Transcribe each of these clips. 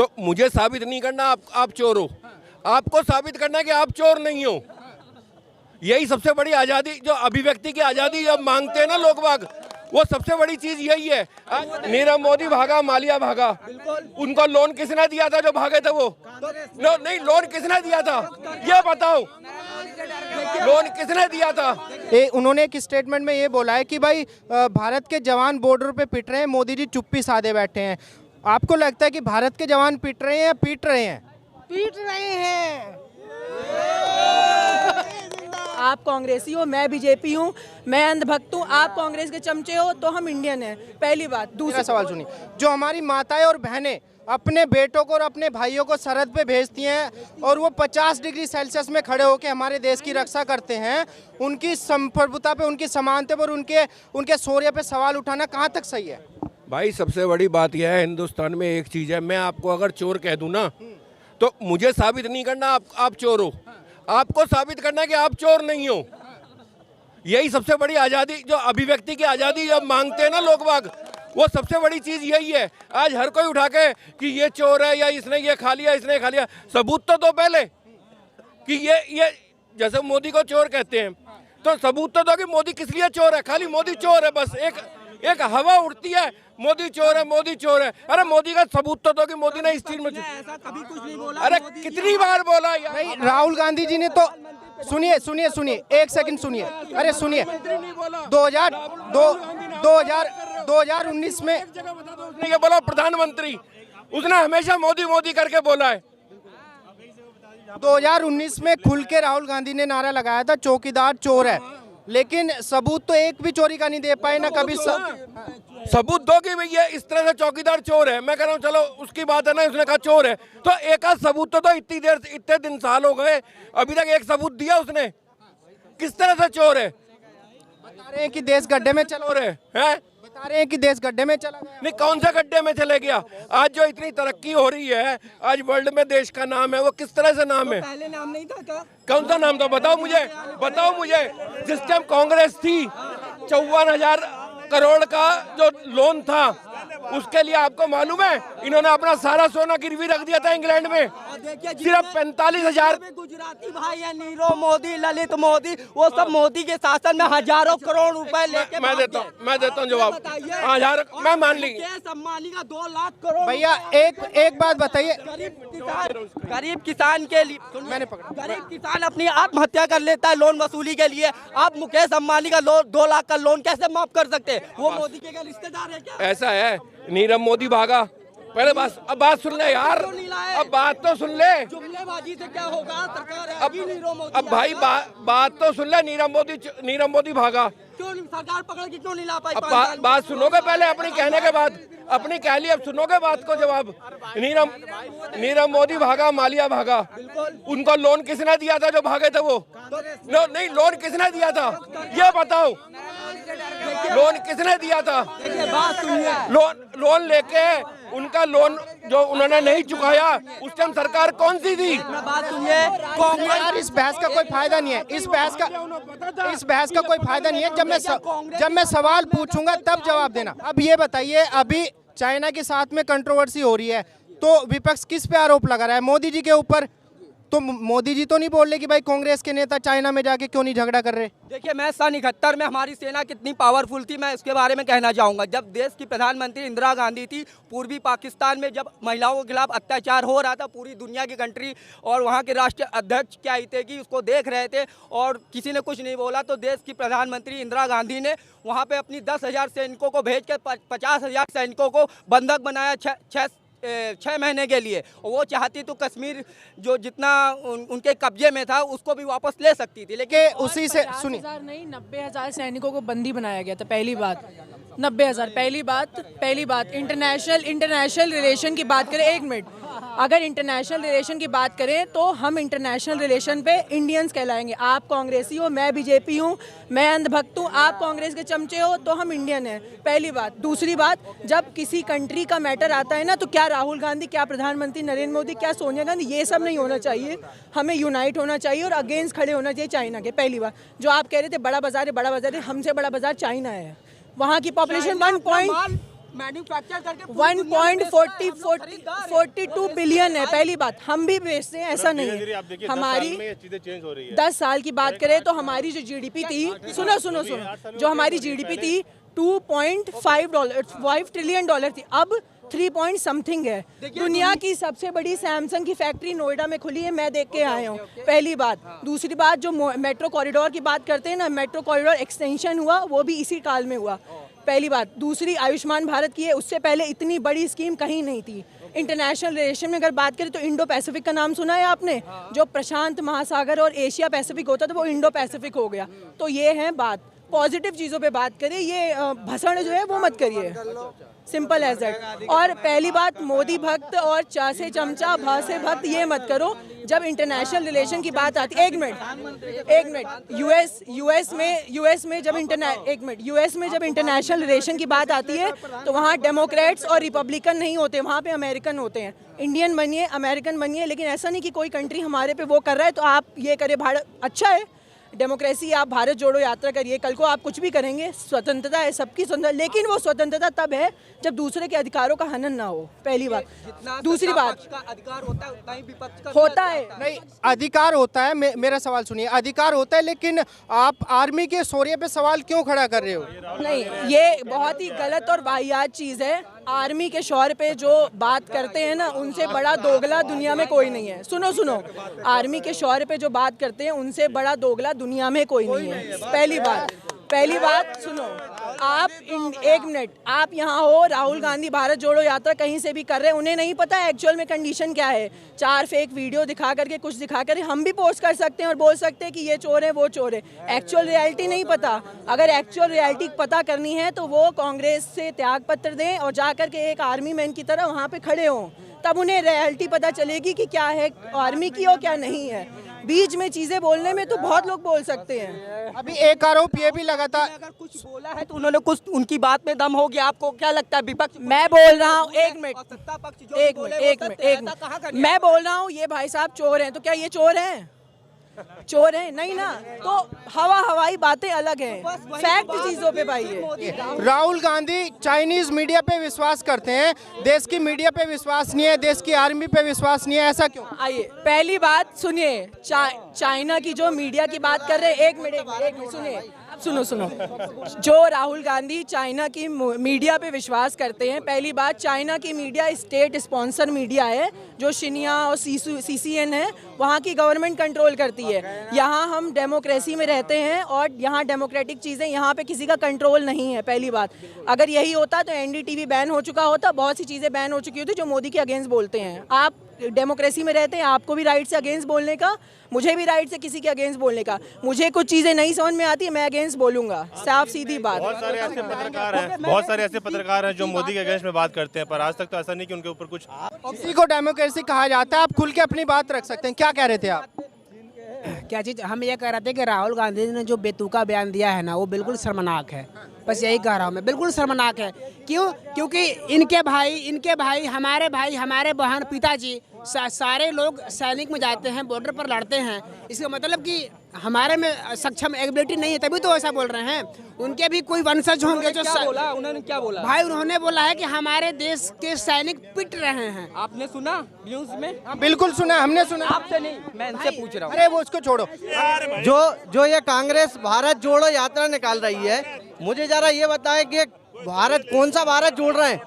तो मुझे साबित नहीं करना आप चोर हो, आपको साबित करना है कि आप चोर नहीं हो। यही सबसे बड़ी आज़ादी, जो अभिव्यक्ति की आज़ादी जब मांगते हैं ना लोग बाग, वो सबसे बड़ी चीज यही है। नीरव मोदी भागा, मालिया भागा, उनको लोन किसने दिया था जो भागे थे वो? नहीं, लोन किसने दिया था ये बताओ, लोन किसने दिया था? उन्होंने एक स्टेटमेंट में ये बोला है कि भाई भारत के जवान बॉर्डर पे पिट रहे हैं, मोदी जी चुप्पी साधे बैठे हैं। आपको लगता है कि भारत के जवान पिट रहे हैं या पीट रहे हैं? पीट रहे हैं। आप कांग्रेसी हो, मैं बीजेपी हूँ, मैं अंधभक्त हूँ, आप कांग्रेस के चमचे हो, तो हम इंडियन हैं, पहली बात। दूसरा सवाल सुनिए, जो हमारी माताएं और बहनें अपने बेटों को और अपने भाइयों को सरहद पे भेजती हैं और वो 50 डिग्री सेल्सियस में खड़े होकर हमारे देश की रक्षा करते हैं, उनकी संप्रभुता पे, उनकी समानता पर, उनके शौर्य पे सवाल उठाना कहाँ तक सही है? भाई सबसे बड़ी बात यह है, हिंदुस्तान में एक चीज़ है, मैं आपको अगर चोर कह दूं ना, तो मुझे साबित नहीं करना आप चोर हो, आपको साबित करना है कि आप चोर नहीं हो। यही सबसे बड़ी आज़ादी, जो अभिव्यक्ति की आज़ादी जब मांगते हैं ना लोग बाग, वो सबसे बड़ी चीज़ यही है। आज हर कोई उठा के कि ये चोर है, या इसने ये खा लिया, इसने खा लिया, सबूत तो दो पहले कि ये जैसे मोदी को चोर कहते हैं, तो सबूत तो दो कि मोदी किस लिए चोर है। खाली मोदी चोर है, बस एक हवा उड़ती है, मोदी चोर है, मोदी चोर है। अरे मोदी का सबूत तो दो कि मोदी ने इस चीज में ऐसा कभी कुछ नहीं बोला। अरे कितनी बार बोला यार? भाई राहुल गांधी जी ने तो, सुनिए सुनिए सुनिए, एक सेकंड सुनिए, अरे सुनिए, 2019 में उसने बोला प्रधानमंत्री, उसने हमेशा मोदी मोदी करके बोला है। 2019 में खुल के राहुल गांधी ने नारा लगाया था चौकीदार चोर है, लेकिन सबूत तो एक भी चोरी का नहीं दे पाए ना कभी। सबूत दो कि भैया इस तरह से चौकीदार चोर है। मैं कह रहा हूँ चलो उसकी बात है ना, उसने कहा चोर है, तो एक आध सबूत तो इतने दिन साल हो गए, अभी तक एक सबूत दिया उसने? किस तरह से चोर है? बता रहे हैं कि देश गड्ढे में चला रहे हैं, बता रहे हैं कि देश गड्ढे में चला गया। नहीं, कौन से गड्ढे में चले गया? आज जो इतनी तरक्की हो रही है, आज वर्ल्ड में देश का नाम है, वो किस तरह से नाम है? पहले नाम नहीं था क्या? कौन सा नाम था बताओ मुझे। जिस टाइम कांग्रेस थी, 54,000 करोड़ का जो लोन था, उसके लिए आपको मालूम है इन्होंने अपना सारा सोना गिरवी रख दिया था इंग्लैंड में, सिर्फ 45,000। गुजराती भाई है, नीरव मोदी, ललित मोदी, वो सब मोदी के शासन में हजारों करोड़ रुपए लेके मैं देता हूँ जवाब। हजार मैं मान ली, सम्मानी का 2 लाख करोड़। भैया एक बात बताइए, गरीब किसान के लिए मैंने पकड़ा, गरीब किसान अपनी आत्महत्या कर लेता है लोन वसूली के लिए। आप मुकेश अंबानी का 2 लाख का लोन कैसे माफ कर सकते हैं? वो मोदी के क्या रिश्तेदार है क्या? ऐसा है, नीरव मोदी भागा, पहले अब बात सुन ले यार, अब बात तो सुन ले। जुमलेबाजी से क्या होगा? सरकार है, अब भाई बात तो सुन ले। नीरव मोदी भागा, क्यों सरकार पकड़ के क्यों नहीं ला पाई? अब बात सुनोगे पहले अपनी कहने के बाद, अपनी कह ली, अब सुनोगे बात को जवाब। नीरव मोदी भागा, मालिया भागा, उनको लोन किसने दिया था जो भागे थे वो? नहीं, लोन किसने दिया था ये बताओ, लोन किसने दिया था? लोन लेके उनका लोन जो उन्होंने नहीं चुकाया, उस टाइम सरकार कौन सी थी? बात सुनिए, यार इस बहस का कोई फायदा नहीं है, इस बहस का कोई फायदा नहीं है। जब मैं सवाल पूछूंगा तब जवाब देना। अब ये बताइए, अभी चाइना के साथ में कंट्रोवर्सी हो रही है, तो विपक्ष किस पे आरोप लगा रहा है? मोदी जी के ऊपर। तो मोदी जी तो नहीं बोल रहे कि भाई कांग्रेस के नेता चाइना में जाके क्यों नहीं झगड़ा कर रहे? देखिए, मैं सन 71 में हमारी सेना कितनी पावरफुल थी, मैं इसके बारे में कहना चाहूँगा। जब देश की प्रधानमंत्री इंदिरा गांधी थी, पूर्वी पाकिस्तान में जब महिलाओं के खिलाफ अत्याचार हो रहा था, पूरी दुनिया की कंट्री और वहाँ के राष्ट्रीय अध्यक्ष क्या ही थे कि उसको देख रहे थे और किसी ने कुछ नहीं बोला, तो देश की प्रधानमंत्री इंदिरा गांधी ने वहाँ पर अपनी 10,000 सैनिकों को भेज कर 50,000 सैनिकों को बंधक बनाया 6 महीने के लिए। वो चाहती तो कश्मीर जो जितना उनके कब्जे में था उसको भी वापस ले सकती थी, लेकिन उसी से सुनिए, 90,000 सैनिकों को बंदी बनाया गया था। पहली बात 90,000, पहली बात इंटरनेशनल रिलेशन की बात करें, 1 मिनट, अगर इंटरनेशनल रिलेशन की बात करें तो हम इंटरनेशनल रिलेशन पे इंडियंस कहलाएंगे। आप कांग्रेसी हो, मैं बीजेपी हूँ, मैं अंधभक्त हूँ, आप कांग्रेस के चमचे हो, तो हम इंडियन हैं, पहली बात। दूसरी बात, जब किसी कंट्री का मैटर आता है ना, तो क्या राहुल गांधी, क्या प्रधानमंत्री नरेंद्र मोदी, क्या सोनिया गांधी, ये सब नहीं होना चाहिए। हमें यूनाइट होना चाहिए और अगेंस्ट खड़े होना चाहिए चाइना के। पहली बात, जो आप कह रहे थे बड़ा बाजार है, हमसे बड़ा बाजार चाइना है। वहाँ की पॉपुलेशन मैन्युफैक्चर करके पूरी दुनिया में बेचता है, हम लोग खरीदार हैं। 1.42 बिलियन है। पहली बात, हम भी बेचते हैं, ऐसा नहीं धीरे-धीरे आप है। देखिए, 10 हमारी साल में ये चीजें चेंज हो रही है। 10 साल की बात करें तो हमारी जो जीडीपी थी, सुनो सुनो सुनो, जो हमारी जीडीपी थी 2.5 ट्रिलियन डॉलर थी, अब 3 पॉइंट समथिंग है। दुनिया की सबसे बड़ी सैमसंग की फैक्ट्री नोएडा में खुली है, मैं देख के आया हूँ। पहली बात। दूसरी बात, जो मेट्रो कॉरिडोर की बात करते हैं ना, मेट्रो कॉरिडोर एक्सटेंशन हुआ, वो भी इसी काल में हुआ। पहली बात। दूसरी, आयुष्मान भारत की है, उससे पहले इतनी बड़ी स्कीम कहीं नहीं थी। इंटरनेशनल रिलेशन में अगर बात करें तो इंडो पैसिफिक का नाम सुना है आपने? जो प्रशांत महासागर और एशिया पैसिफिक होता था वो इंडो पैसिफिक हो गया। तो ये है बात। पॉजिटिव चीज़ों पे बात करें, ये भसड़ जो है वो मत करिए, सिंपल एज दैट। और पहली बात, मोदी भक्त और चा से चमचा भा से भक्त ये मत करो। जब इंटरनेशनल रिलेशन की बात आती है, एक मिनट, यूएस में जब इंटरनेशनल रिलेशन की बात आती है तो वहाँ डेमोक्रेट्स और रिपब्लिकन नहीं होते, वहाँ पे अमेरिकन होते हैं। इंडियन बनिए, अमेरिकन बनिए, लेकिन ऐसा नहीं कि कोई कंट्री हमारे पे वो कर रहा है तो आप ये करें। भारत अच्छा है, डेमोक्रेसी, आप भारत जोड़ो यात्रा करिए, कल को आप कुछ भी करेंगे, स्वतंत्रता है, सबकी स्वतंत्रता, लेकिन वो स्वतंत्रता तब है जब दूसरे के अधिकारों का हनन ना हो, पहली बात। दूसरी बात, का अधिकार होता है उतना ही विपक्ष का होता है नहीं, अधिकार होता है। मेरा सवाल सुनिए, अधिकार होता है, लेकिन आप आर्मी के शौर्य पे सवाल क्यों खड़ा कर रहे हो? नहीं, ये बहुत ही गलत और वाहियात चीज़ है। आर्मी के शौर्य पे जो बात करते हैं ना, उनसे बड़ा दोगला दुनिया में कोई नहीं है। सुनो, आर्मी के शौर्य पे जो बात करते हैं उनसे बड़ा दोगला दुनिया में कोई नहीं है। पहली बात सुनो, आप एक मिनट, आप यहाँ हो, राहुल गांधी भारत जोड़ो यात्रा कहीं से भी कर रहे हैं, उन्हें नहीं पता एक्चुअल में कंडीशन क्या है। 4 फेक वीडियो दिखा करके, कुछ दिखा करके हम भी पोस्ट कर सकते हैं और बोल सकते हैं कि ये चोर है, वो चोर है। एक्चुअल रियलिटी नहीं पता। अगर एक्चुअल रियलिटी पता करनी है तो वो कांग्रेस से त्याग पत्र दें और जा करके एक आर्मी मैन की तरह वहाँ पे खड़े हों, तब उन्हें रियलिटी पता चलेगी कि क्या है आर्मी की और क्या नहीं है। बीच में चीजें बोलने में तो बहुत लोग बोल सकते हैं। अभी एक आरोप ये भी लगा था, अगर कुछ बोला है तो उन्होंने कुछ, उनकी बात में दम हो गया। आपको क्या लगता है विपक्ष? मैं बोल रहा हूँ, एक मिनट, सत्ता पक्ष जो भी बोले वो सत्य है, ऐसा कहाँ कर दिया? मैं बोल रहा हूँ ये भाई साहब चोर हैं, तो क्या ये चोर हैं? चोर है नहीं ना। तो हवाई बातें अलग हैं, फैक्ट चीजों पे भाई है। राहुल गांधी चाइनीज मीडिया पे विश्वास करते हैं, देश की मीडिया पे विश्वास नहीं है, देश की आर्मी पे विश्वास नहीं है, ऐसा क्यों? आइए, पहली बात सुनिए, चाइना की जो मीडिया की बात कर रहे हैं, एक मिनट सुनिए, सुनो जो राहुल गांधी चाइना की मीडिया पे विश्वास करते हैं, पहली बात, चाइना की मीडिया स्टेट स्पॉन्सर मीडिया है, जो शिनिया और सीसीएन है, वहाँ की गवर्नमेंट कंट्रोल करती है। यहाँ हम डेमोक्रेसी में रहते हैं और यहाँ डेमोक्रेटिक चीज़ें, यहाँ पे किसी का कंट्रोल नहीं है। पहली बात, अगर यही होता तो एनडीटीवी बैन हो चुका होता, बहुत सी चीज़ें बैन हो चुकी होती जो मोदी के अगेंस्ट बोलते हैं। आप डेमोक्रेसी में रहते हैं, आपको भी राइट से अगेंस्ट बोलने का, मुझे भी राइट से किसी के अगेंस्ट बोलने का। मुझे कुछ चीज़ें नहीं समझ में आती, मैं अगेंस्ट बोलूंगा, साफ सीधी बात। बहुत सारे ऐसे पत्रकार हैं जो मोदी के अगेंस्ट में बात करते हैं, पर आज तक तो ऐसा नहीं कि उनके ऊपर कुछ। किसी को डेमोक्रेसी कहा जाता है, आप खुल के अपनी बात रख सकते हैं। क्या कह रहे थे आप? क्या चीज़? हम ये कह रहे थे कि राहुल गांधी ने जो बेतुका बयान दिया है ना, वो बिल्कुल शर्मनाक है। बस यही कह रहा हूँ मैं, बिल्कुल शर्मनाक है। क्यों? क्योंकि इनके भाई, हमारे बहन, पिताजी सारे लोग सैनिक में जाते हैं, बॉर्डर पर लड़ते हैं। इसका मतलब कि हमारे में सक्षम एबिलिटी नहीं है, तभी तो ऐसा बोल रहे हैं। उनके भी कोई वंशज होंगे जो उन्होंने क्या बोला भाई? उन्होंने बोला है कि हमारे देश के सैनिक पिट रहे हैं। आपने सुना न्यूज में? बिल्कुल सुना, हमने सुना। आपसे नहीं, मैं इनसे पूछ रहा हूँ। अरे वो उसको छोड़ो। जो ये कांग्रेस भारत जोड़ो यात्रा निकाल रही है, मुझे जरा ये बताएं कि भारत, कौन सा भारत जोड़ रहे हैं?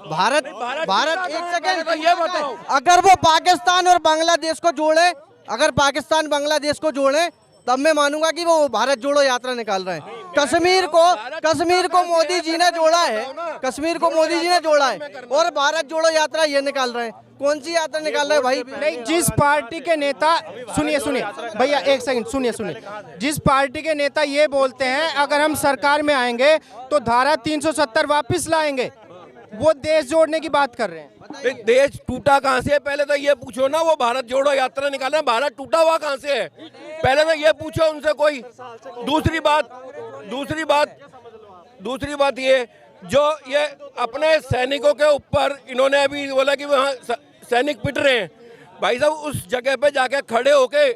भारत एक सेकंड, ये बताओ, अगर वो पाकिस्तान और बांग्लादेश को जोड़े, अगर पाकिस्तान बांग्लादेश को जोड़े, तब मैं मानूंगा कि वो भारत जोड़ो यात्रा निकाल रहे हैं। कश्मीर को मोदी जी ने जोड़ा है, कश्मीर को मोदी जी ने जोड़ा है, और भारत जोड़ो यात्रा ये निकाल रहे हैं। कौन सी यात्रा निकाल रहे हैं भाई? नहीं, जिस पार्टी के नेता, सुनिए भैया एक सेकंड, सुनिए, जिस पार्टी के नेता ये बोलते हैं अगर हम सरकार में आएंगे तो धारा 370 वापस लाएंगे, वो देश जोड़ने की बात कर रहे हैं। देश टूटा कहाँ से है? पहले तो ये पूछो ना, वो भारत जोड़ो यात्रा निकाले, भारत टूटा हुआ कहाँ से है? पहले तो ये पूछो उनसे कोई। दूसरी बात ये, जो ये अपने सैनिकों के ऊपर इन्होंने अभी बोला कि वहाँ सैनिक पिट रहे हैं। भाई साहब, उस जगह पे जाके खड़े होके,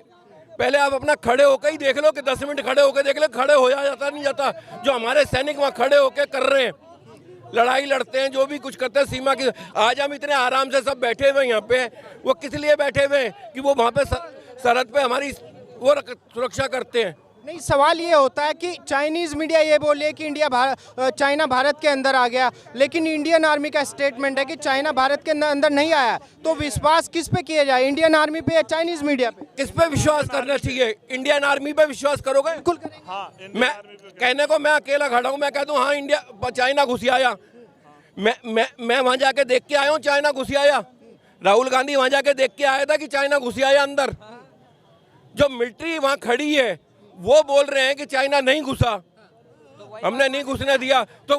पहले आप अपना खड़े होके ही देख लो कि 10 मिनट खड़े होके देख लो, खड़े हो जाता नहीं जाता। जो हमारे सैनिक वहाँ खड़े होके कर रहे हैं, लड़ाई लड़ते हैं, जो भी कुछ करते हैं सीमा की। आज हम इतने आराम से सब बैठे हुए हैं यहाँ पे, वो किस लिए बैठे हुए हैं कि वो वहाँ पे सरहद पे हमारी वो सुरक्षा करते हैं। नहीं, सवाल ये होता है कि चाइनीज मीडिया ये बोले कि चाइना भारत के अंदर आ गया, लेकिन इंडियन आर्मी का स्टेटमेंट है कि चाइना भारत के अंदर नहीं आया। तो विश्वास किस पे किया जाए, इंडियन आर्मी पे या चाइनीज मीडिया पे? किस पे विश्वास करना चाहिए? इंडियन आर्मी पे विश्वास करोगे? बिल्कुल। मैं कहने को मैं अकेला खड़ा हूँ, मैं कहता हूँ हाँ इंडिया चाइना घुस आया। मैं वहाँ जाके देख के आया हूँ चाइना घुस आया। राहुल गांधी वहाँ जाके देख के आया था कि चाइना घुस आया अंदर। जो मिलिट्री वहाँ खड़ी है वो बोल रहे हैं कि चाइना नहीं घुसा, हमने नहीं घुसने दिया। तो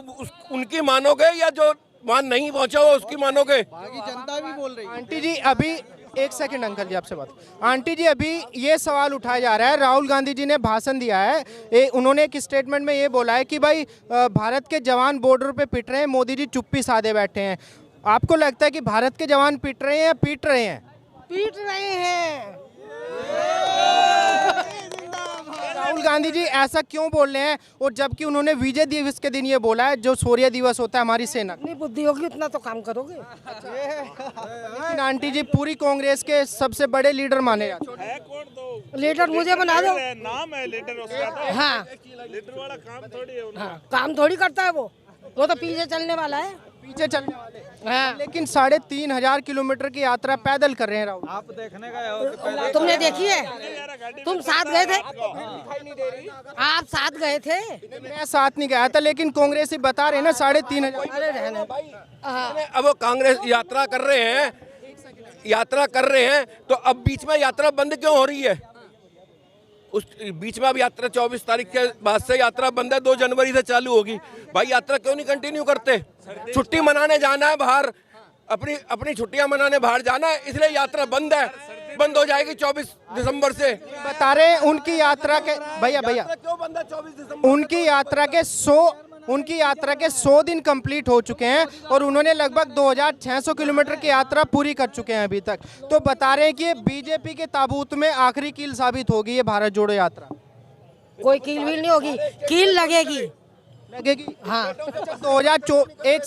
उनकी मानोगे या जो वहाँ नहीं पहुंचा हो उसकी मानोगे? बाकी जनता भी बोल रही है। आंटी जी अभी एक सेकंड, अंकल जी आपसे बात। आंटी जी अभी ये सवाल उठाया जा रहा है, राहुल गांधी जी ने भाषण दिया है, उन्होंने एक स्टेटमेंट में ये बोला है कि भाई भारत के जवान बॉर्डर पे पिट रहे हैं, मोदी जी चुप्पी साधे बैठे हैं। आपको लगता है कि भारत के जवान पिट रहे हैं या पीट रहे हैं? पीट रहे हैं। राहुल गांधी जी ऐसा क्यों बोल रहे हैं, और जबकि उन्होंने विजय दिवस के दिन ये बोला है जो शौर्य दिवस होता है हमारी सेना? इतनी बुद्धि होगी उतना तो काम करोगे। लेकिन आंटी जी पूरी कांग्रेस के सबसे बड़े लीडर माने जाते हैं। लीडर मुझे बना दो। नाम है लीडर उसका। हाँ, लीडर वाला काम थोड़ी है उनका। हाँ, काम थोड़ी करता है वो तो पीछे चलने वाला है। पीछे चलने वाले। हाँ। लेकिन 3,500 किलोमीटर की यात्रा पैदल कर रहे हैं राहुल। आप देखने गए हो? तुमने देखी है? तुम साथ गए थे? आप साथ गए थे? मैं साथ नहीं गया था, लेकिन कांग्रेस ही बता रहे हैं ना 3,500। अरे रहने। अब वो कांग्रेस यात्रा कर रहे हैं तो अब बीच में यात्रा बंद क्यों हो रही है? उस बीच में अब यात्रा 24 तारीख के बाद से यात्रा बंद है, 2 जनवरी से चालू होगी। भाई यात्रा क्यों नहीं कंटिन्यू करते? छुट्टी मनाने जाना है बाहर, अपनी छुट्टियां मनाने बाहर जाना है, इसलिए यात्रा बंद है। बंद हो जाएगी 24 दिसंबर से। बता रहे हैं उनकी यात्रा के भैया क्यों बंद है 24 दिसंबर? उनकी यात्रा के 100 दिन कंप्लीट हो चुके हैं और उन्होंने लगभग 2,600 किलोमीटर की यात्रा पूरी कर चुके हैं अभी तक। तो बता रहे हैं कि ये बीजेपी के ताबूत में आखिरी कील साबित होगी ये भारत जोड़ो यात्रा। कोई कील वील नहीं होगी, कील लगेगी। लगेगी। हाँ 2001